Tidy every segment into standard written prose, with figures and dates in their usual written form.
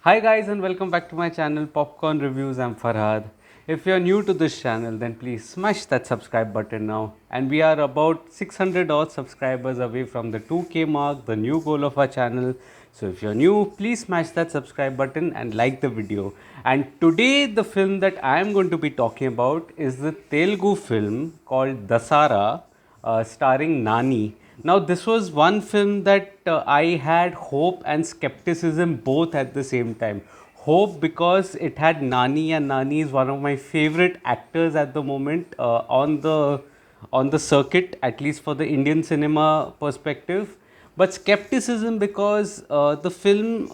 Hi guys and welcome back to my channel Popcorn Reviews. I'm Farhad. If you're new to this channel then please smash that subscribe button now, and we are about 600 odd subscribers away from the 2k mark, the new goal of our channel. So if you're new, please smash that subscribe button and like the video. And today the film that I am going to be talking about is the Telugu film called Dasara, starring Nani. Now, this was one film that I had hope and skepticism both at the same time. Hope because it had Nani, and Nani is one of my favorite actors at the moment on the circuit, at least for the Indian cinema perspective. But skepticism because the film,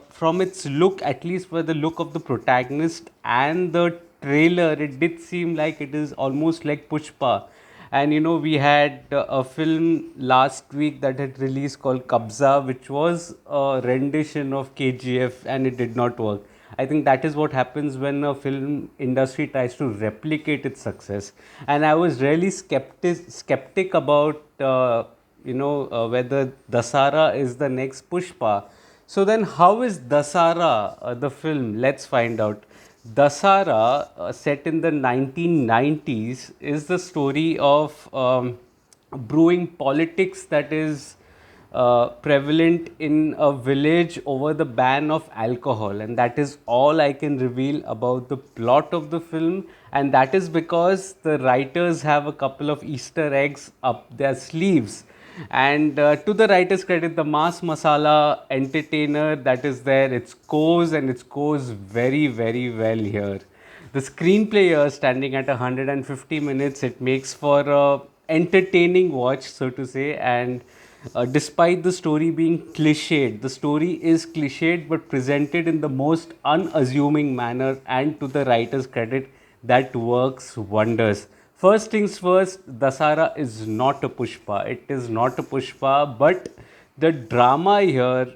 from its look, at least for the look of the protagonist and the trailer, it did seem like it is almost like Pushpa. And we had a film last week that had released called Kabza, which was a rendition of KGF, and it did not work. I think that is what happens when a film industry tries to replicate its success. And I was really skeptic about whether Dasara is the next Pushpa. So then, how is Dasara the film? Let's find out. Dasara, set in the 1990s, is the story of brewing politics that is prevalent in a village over the ban of alcohol, and that is all I can reveal about the plot of the film. And that is because the writers have a couple of Easter eggs up their sleeves. And to the writer's credit, the mass masala entertainer that is there, it scores, and it scores very, very well here. The screenplay here, standing at 150 minutes, it makes for a entertaining watch, so to say. And despite the story being cliched, the story is cliched but presented in the most unassuming manner, and to the writer's credit, that works wonders. First things first, Dasara is not a Pushpa. It is not a Pushpa, but the drama here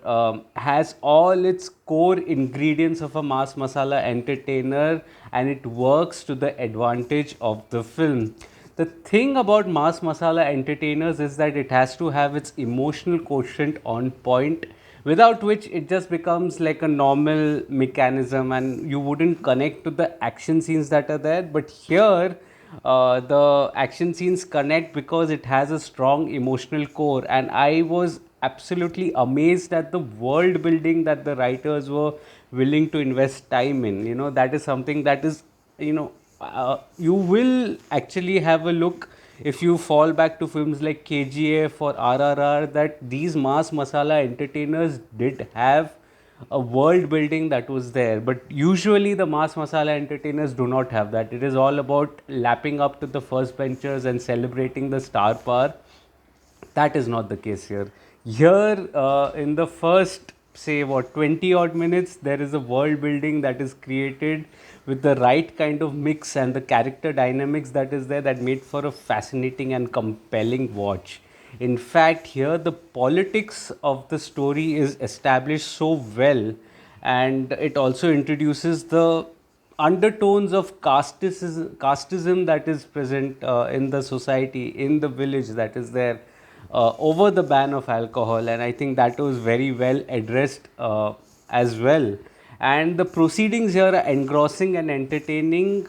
has all its core ingredients of a mass masala entertainer, and it works to the advantage of the film. The thing about mass masala entertainers is that it has to have its emotional quotient on point, without which it just becomes like a normal mechanism and you wouldn't connect to the action scenes that are there. But here, the action scenes connect because it has a strong emotional core, and I was absolutely amazed at the world building that the writers were willing to invest time in. That is something that is, you will actually have a look if you fall back to films like KGF or RRR, that these mass masala entertainers did have a world building that was there. But usually the mass masala entertainers do not have that. It is all about lapping up to the first benchers and celebrating the star power. That is not the case here. Here, in the first, say, 20 odd minutes, there is a world building that is created with the right kind of mix and the character dynamics that is there, that made for a fascinating and compelling watch. In fact, here the politics of the story is established so well, and it also introduces the undertones of casteism that is present in the society, in the village that is there, over the ban of alcohol. And I think that was very well addressed as well. And the proceedings here are engrossing and entertaining.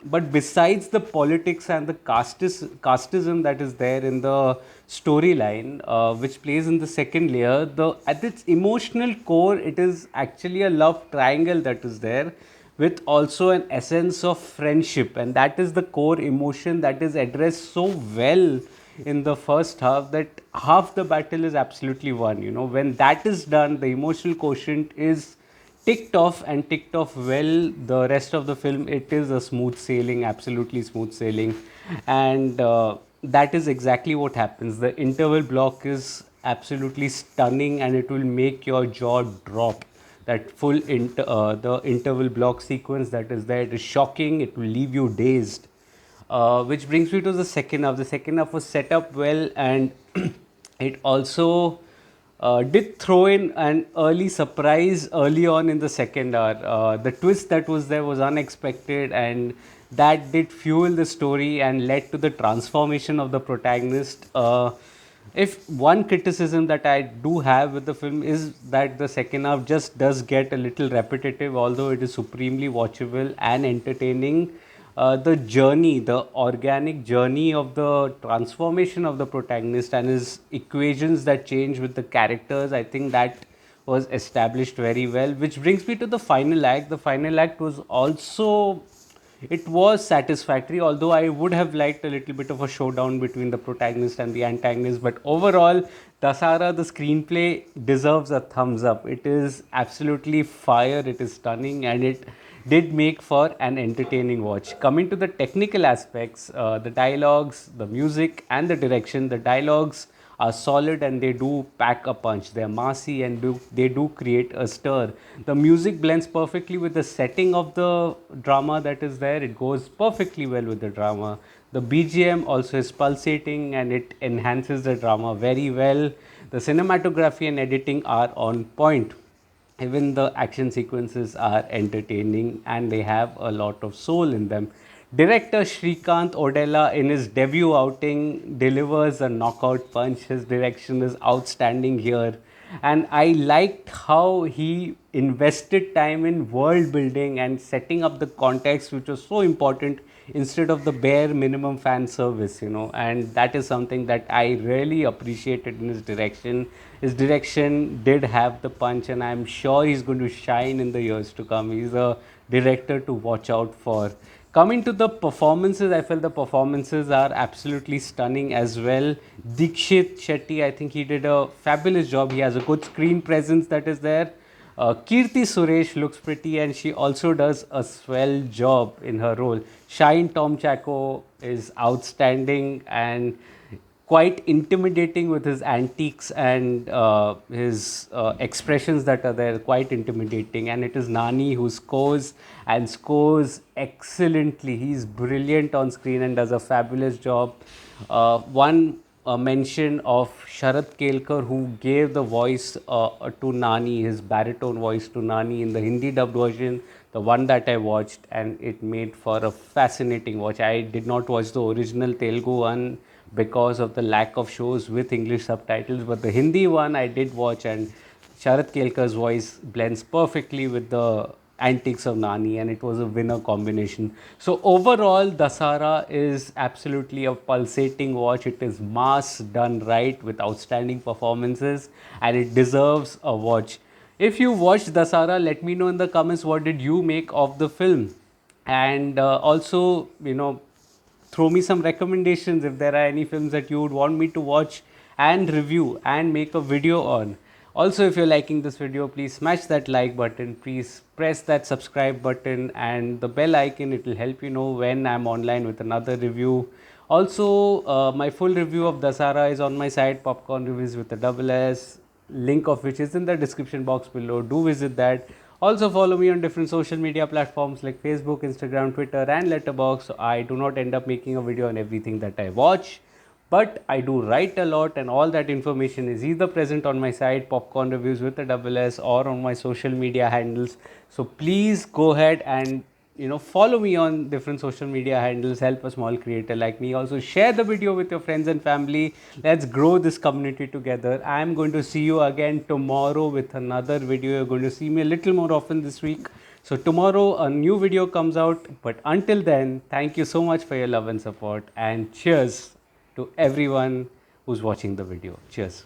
But besides the politics and the casteism that is there in the storyline, which plays in the second layer, at its emotional core, it is actually a love triangle that is there, with also an essence of friendship, and that is the core emotion that is addressed so well in the first half, that half the battle is absolutely won. When that is done, the emotional quotient is ticked off, and ticked off well. The rest of the film, it is a smooth sailing, absolutely smooth sailing. And that is exactly what happens. The interval block is absolutely stunning, and it will make your jaw drop. That the interval block sequence that is there, it is shocking. It will leave you dazed. Which brings me to the second half. The second half was set up well, and it also did throw in an early surprise early on in the second hour. The twist that was there was unexpected, and that did fuel the story and led to the transformation of the protagonist. If one criticism that I do have with the film is that the second half just does get a little repetitive, although it is supremely watchable and entertaining. The journey, the organic journey of the transformation of the protagonist and his equations that change with the characters, I think that was established very well. Which brings me to the final act. The final act was also, it was satisfactory, although I would have liked a little bit of a showdown between the protagonist and the antagonist. But overall, Dasara, the screenplay deserves a thumbs up. It is absolutely fire, it is stunning, and it did make for an entertaining watch. Coming to the technical aspects, the dialogues, the music, and the direction, the dialogues are solid and they do pack a punch. They're massy and they do create a stir. The music blends perfectly with the setting of the drama that is there. It goes perfectly well with the drama. The BGM also is pulsating and it enhances the drama very well. The cinematography and editing are on point. Even the action sequences are entertaining and they have a lot of soul in them. Director Shrikant Odella, in his debut outing, delivers a knockout punch. His direction is outstanding here. And I liked how he invested time in world building and setting up the context, which was so important, instead of the bare minimum fan service, and that is something that I really appreciated in his direction. His direction did have the punch, and I'm sure he's going to shine in the years to come. He's a director to watch out for. Coming to the performances, I felt the performances are absolutely stunning as well. Dikshit Shetty, I think he did a fabulous job. He has a good screen presence that is there. Keerthy Suresh looks pretty and she also does a swell job in her role. Shine Tom Chacko is outstanding and quite intimidating with his antiques and his expressions that are there, quite intimidating. And it is Nani who scores and scores excellently. He's brilliant on screen and does a fabulous job. One mention of Sharat Kelkar, who gave the voice to Nani, his baritone voice to Nani in the Hindi dubbed version, the one that I watched, and it made for a fascinating watch. I did not watch the original Telugu one because of the lack of shows with English subtitles, but the Hindi one I did watch, and Sharat Kelkar's voice blends perfectly with the antics of Nani, and it was a winner combination. So overall, Dasara is absolutely a pulsating watch. It is mass done right with outstanding performances, and it deserves a watch. If you watched Dasara, let me know in the comments what did you make of the film, and also throw me some recommendations if there are any films that you would want me to watch and review and make a video on. Also, if you're liking this video, please smash that like button, please press that subscribe button and the bell icon. It will help you know when I'm online with another review. Also, my full review of Dasara is on my site, Popcorn Reviews with a double S, link of which is in the description box below. Do visit that. Also follow me on different social media platforms like Facebook, Instagram, Twitter and Letterboxd. So I do not end up making a video on everything that I watch, but I do write a lot, and all that information is either present on my site Popcorn Reviews with a double S or on my social media handles. So please go ahead and follow me on different social media handles. Help a small creator like me. Also share the video with your friends and family. Let's grow this community together. I am going to see you again tomorrow with another video. You're going to see me a little more often this week. So tomorrow a new video comes out, but until then, thank you so much for your love and support, and cheers to everyone who's watching the video. Cheers.